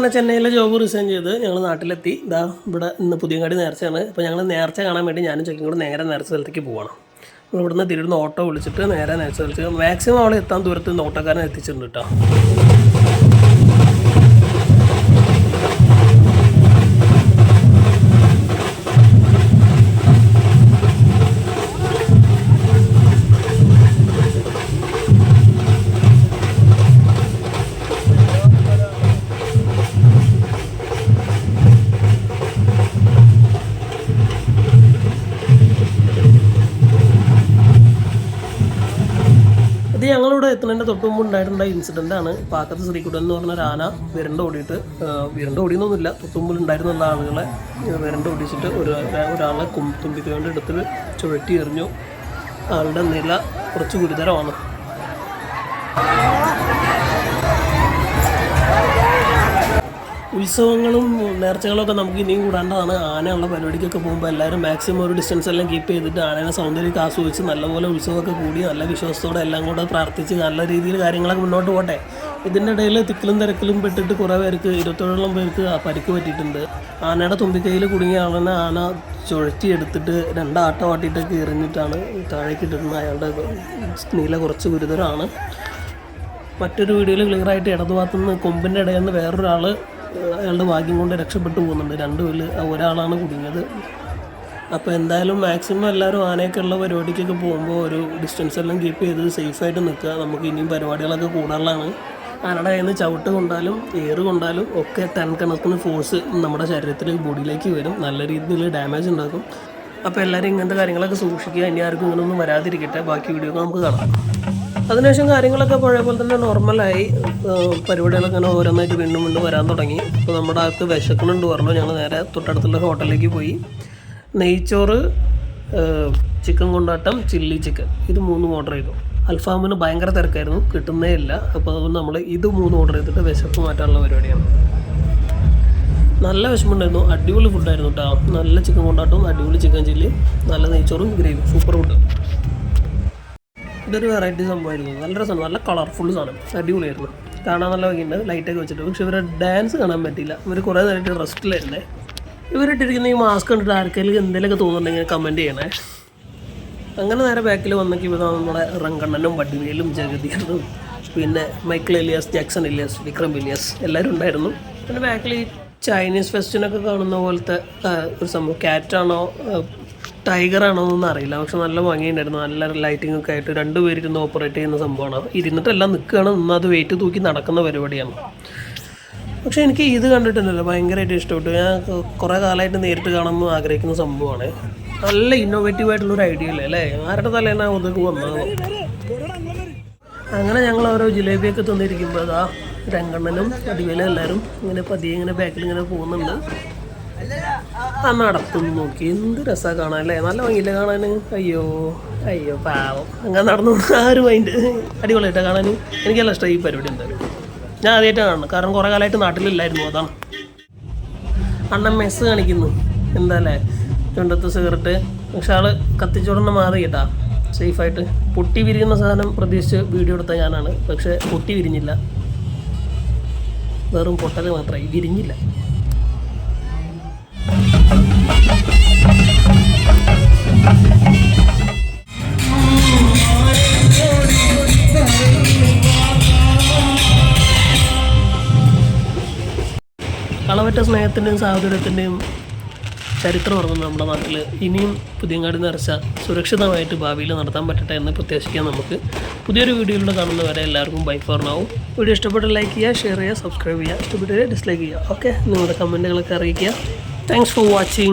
അങ്ങനെ ചെന്നൈയിലെ job resign ചെയ്ത് ഞങ്ങൾ നാട്ടിലെത്തി. ഇതാ ഇവിടെ ഇന്ന് പുതിയങ്ങാടി നേർച്ചയാണ്. അപ്പോൾ ഞങ്ങൾ നേർച്ച കാണാൻ വേണ്ടി ഞാനും ചെക്കും കൂടെ നേരെ നേർച്ച സ്ഥലത്തേക്ക് പോകണം. ഇവിടുന്ന് തിരുന്ന് ഓട്ടോ വിളിച്ചിട്ട് നേരെ നേർച്ച സ്ഥലത്ത് മാക്സിമം അവളെ എത്താൻ ദൂരത്ത് നിന്ന് ഓട്ടോക്കാരനെ എത്തിച്ചിട്ടുണ്ട് കേട്ടോ. ഇത് ഞങ്ങളിവിടെ എത്തുന്നതിൻ്റെ തൊട്ട് മുമ്പ് ഉണ്ടായിട്ടുള്ള ഇൻസിഡൻ്റാണ്. പാക്കത്ത് ശ്രീകുട്ടൻ എന്ന് പറഞ്ഞൊരു ആന വിരണ്ട് ഓടിയെന്നൊന്നുമില്ല, തൊട്ടുമുമ്പിൽ ഉണ്ടായിരുന്നുള്ള ആളുകളെ വിരണ്ട് ഓടിച്ചിട്ട് ഒരാളെ തുമ്പിക്കൊണ്ട് എടുത്ത് ചുഴറ്റി എറിഞ്ഞു. ആളുടെ നില കുറച്ച് ഗുരുതരമാണ്. ഉത്സവങ്ങളും നേർച്ചകളൊക്കെ നമുക്ക് ഇനിയും കൂടാണ്ടതാണ്. ആനയുള്ള പരിപാടിക്കൊക്കെ പോകുമ്പോൾ എല്ലാവരും മാക്സിമം ഒരു ഡിസ്റ്റൻസ് എല്ലാം കീപ്പ് ചെയ്തിട്ട് ആനേനെ സൗന്ദര്യമൊക്കെ ആസ്വദിച്ച് നല്ലപോലെ ഉത്സവമൊക്കെ കൂടി നല്ല വിശ്വാസത്തോടെ എല്ലാം കൂടെ പ്രാർത്ഥിച്ച് നല്ല രീതിയിൽ കാര്യങ്ങളൊക്കെ മുന്നോട്ട് പോട്ടെ. ഇതിൻ്റെ ഇടയിൽ തിക്കിലും തിരക്കിലും പെട്ടിട്ട് കുറേ പേർക്ക് 27ഓളം പേർക്ക് പരിക്ക് പറ്റിയിട്ടുണ്ട്. ആനയുടെ തുമ്പിക്കൈയിൽ കുടുങ്ങിയ ആളിനെ ആന ചുഴറ്റി എടുത്തിട്ട് രണ്ടാട്ടം ആട്ടിയിട്ടൊക്കെ എറിഞ്ഞിട്ടാണ് താഴേക്ക് ഇട്ടിരുന്നത്. അയാളുടെ നില കുറച്ച് ഗുരുതരമാണ്. മറ്റൊരു വീഡിയോയിൽ ക്ലിയറായിട്ട് ഇടതുഭാഗത്തുനിന്ന് കൊമ്പിൻ്റെ ഇടയിൽ നിന്ന് വേറൊരാൾ അയാളുടെ ഭാഗ്യം കൊണ്ട് രക്ഷപ്പെട്ടു പോകുന്നുണ്ട്. ഒരാളാണ് കുടുങ്ങിയത്. അപ്പോൾ എന്തായാലും മാക്സിമം എല്ലാവരും ആനയൊക്കെ ഉള്ള പരിപാടിക്കൊക്കെ പോകുമ്പോൾ ഒരു ഡിസ്റ്റൻസ് എല്ലാം കീപ്പ് ചെയ്ത് സേഫായിട്ട് നിൽക്കുക. നമുക്ക് ഇനിയും പരിപാടികളൊക്കെ കൂടുതലാണ്. ആനയുടെ കയ്യിൽ നിന്ന് ചവിട്ട് കൊണ്ടാലും ഏറ് കൊണ്ടാലും ഒക്കെ ടൺ കണക്കിന് ഫോഴ്സ് നമ്മുടെ ശരീരത്തിൽ ബോഡിയിലേക്ക് വരും, നല്ല രീതിയിൽ ഡാമേജ് ഉണ്ടാക്കും. അപ്പോൾ എല്ലാവരും ഇങ്ങനത്തെ കാര്യങ്ങളൊക്കെ സൂക്ഷിക്കുക. ഇനി ആർക്കും ഇങ്ങനെയൊന്നും വരാതിരിക്കട്ടെ. ബാക്കി വീഡിയോ നമുക്ക് കാണാം. അതിനുശേഷം കാര്യങ്ങളൊക്കെ പഴയ പോലെ തന്നെ നോർമലായി. പരിപാടികളൊക്കെ അങ്ങനെ ഓരോന്നായിട്ട് വീണ്ടും വരാൻ തുടങ്ങി. അപ്പോൾ നമ്മുടെ അകത്ത് വിശക്കണുണ്ട് പറഞ്ഞു. ഞങ്ങൾ നേരെ തൊട്ടടുത്തുള്ള ഹോട്ടലിലേക്ക് പോയി. നെയ്ച്ചോറ്, ചിക്കൻ കൊണ്ടാട്ടം, ചില്ലി ചിക്കൻ, ഇത് 3 ഓർഡർ ചെയ്തു. അൽഫാമിന് ഭയങ്കര തിരക്കായിരുന്നു, കിട്ടുന്നേ ഇല്ല. അപ്പോൾ അതുകൊണ്ട് നമ്മൾ ഇത് 3 ഓർഡർ ചെയ്തിട്ട് വിശപ്പ് മാറ്റാനുള്ള പരിപാടിയാണ്. നല്ല വിശപ്പുണ്ടായിരുന്നു. അടിപൊളി ഫുഡായിരുന്നു കേട്ടോ. നല്ല ചിക്കൻ കൊണ്ടാട്ടവും അടിപൊളി ചിക്കൻ ചില്ലി, നല്ല നെയ്ച്ചോറും ഗ്രേവി, സൂപ്പർ ഫുഡ്. ഇതൊരു വെറൈറ്റി സംഭവമായിരുന്നു. നല്ല രസമാണ്, നല്ല കളർഫുൾ സാധനം, അടിപൊളിയായിരുന്നു. കാണാൻ നല്ല ഭംഗിയുണ്ട് ലൈറ്റൊക്കെ വെച്ചിട്ട്. പക്ഷെ ഇവരുടെ ഡാൻസ് കാണാൻ പറ്റിയില്ല. ഇവർ കുറേ നേരമായിട്ട് റെസ്റ്റിലായിരുന്നേ. ഇവരിട്ടിരിക്കുന്ന ഈ മാസ്ക് കണ്ടിട്ട് ആർക്കെങ്കിലും എന്തെങ്കിലുമൊക്കെ തോന്നുന്നുണ്ടെങ്കിൽ കമൻറ്റ് ചെയ്യണേ. അങ്ങനെ നേരെ ബാക്കിൽ വന്നേക്ക് ഇവിടെ നമ്മുടെ റങ്കണ്ണനും വടിവേലും ജഗദീഷും പിന്നെ മൈക്കിൾ എലിയാസ്, ജാക്സൺ എലിയാസ്, വിക്രം എലിയാസ് എല്ലാവരും ഉണ്ടായിരുന്നു. പിന്നെ ബാക്കിൽ ഈ ചൈനീസ് ഫെസ്റ്റിനൊക്കെ കാണുന്ന പോലത്തെ ഒരു സംഭവം, ക്യാറ്റാണോ ടൈഗറാണോ എന്നൊന്നും അറിയില്ല. പക്ഷെ നല്ല ഭംഗിയുണ്ടായിരുന്നു. നല്ല ലൈറ്റിംഗ് ഒക്കെ ആയിട്ട് 2 പേരിരുന്ന് ഓപ്പറേറ്റ് ചെയ്യുന്ന സംഭവമാണ്. ഇരുന്നിട്ടെല്ലാം നിൽക്കുകയാണ്, അത് വെയിറ്റ് തൂക്കി നടക്കുന്ന പരിപാടിയാണ്. പക്ഷേ എനിക്ക് ഇത് കണ്ടിട്ടുണ്ടല്ലോ ഭയങ്കരമായിട്ട് ഇഷ്ടപ്പെട്ടു. ഞാൻ കുറേ കാലമായിട്ട് നേരിട്ട് കാണാമെന്ന് ആഗ്രഹിക്കുന്ന സംഭവമാണ്. നല്ല ഇന്നോവേറ്റീവായിട്ടുള്ളൊരു ഐഡിയ അല്ലേ? ആരുടെ തലേനാ ഒതുക്ക് വന്നത്. അങ്ങനെ ഞങ്ങൾ ഓരോ ജിലേബിയൊക്കെ തന്നിരിക്കുമ്പോൾ അതാ രംഗണ്ണനും അടിവേലും എല്ലാവരും ഇങ്ങനെ പതിയെ ഇങ്ങനെ ബാക്കിൽ ഇങ്ങനെ പോകുന്നുണ്ട്. ആ നടത്തുന്നു നോക്കി, എന്ത് രസമാണ് കാണാൻ അല്ലേ? നല്ല ഭംഗിയില്ല കാണാൻ. അയ്യോ പാവം. അങ്ങനെ നടന്നു. ആ ഒരു മൈൻഡ് അടിപൊളിയായിട്ടാണ് കാണാൻ. എനിക്കെല്ലാം ഇഷ്ടമായി ഈ പരിപാടി. എന്തായാലും ഞാൻ ആദ്യമായിട്ടാണ് കാണുന്നത്, കാരണം കുറേ കാലമായിട്ട് നാട്ടിലില്ലായിരുന്നു. അതാണ്. അണ്ണൻ മെസ്സ് കാണിക്കുന്നു. എന്താ അല്ലേ, ചുണ്ടത്ത് സിഗരറ്റ്. പക്ഷെ ആൾ കത്തിച്ചോടനെ മാറി കേട്ടാ, സേഫായിട്ട്. പൊട്ടി വിരിയുന്ന സാധനം പ്രതീക്ഷിച്ച് വീഡിയോ എടുത്ത ഞാനാണ്. പക്ഷെ പൊട്ടി വിരിഞ്ഞില്ല, വെറും പൊട്ടൽ മാത്രമായി, വിരിഞ്ഞില്ല. കളവറ്റ സ്നേഹത്തിൻ്റെയും സാഹോദര്യത്തിൻ്റെയും ചരിത്രം ഉറങ്ങുന്ന നമ്മുടെ നാട്ടിൽ ഇനിയും പുതിയങ്ങാടി നേർച്ച സുരക്ഷിതമായിട്ട് ഭാവിയിൽ നടത്താൻ പറ്റട്ടെ എന്ന് പ്രത്യാശിക്കാം നമുക്ക്. പുതിയൊരു വീഡിയോയിലൂടെ കാണുന്നവരെ എല്ലാവർക്കും ബൈ ഫോർ നൗ. വീഡിയോ ഇഷ്ടപ്പെട്ട് ലൈക്ക് ചെയ്യുക, ഷെയർ ചെയ്യുക, സബ്സ്ക്രൈബ് ചെയ്യുക, ഇഷ്ടപ്പെട്ട് ഡിസ്ലൈക്ക് ചെയ്യുക. ഓക്കെ, നിങ്ങളുടെ കമൻറ്റുകളൊക്കെ അറിയിക്കുക. Thanks for watching.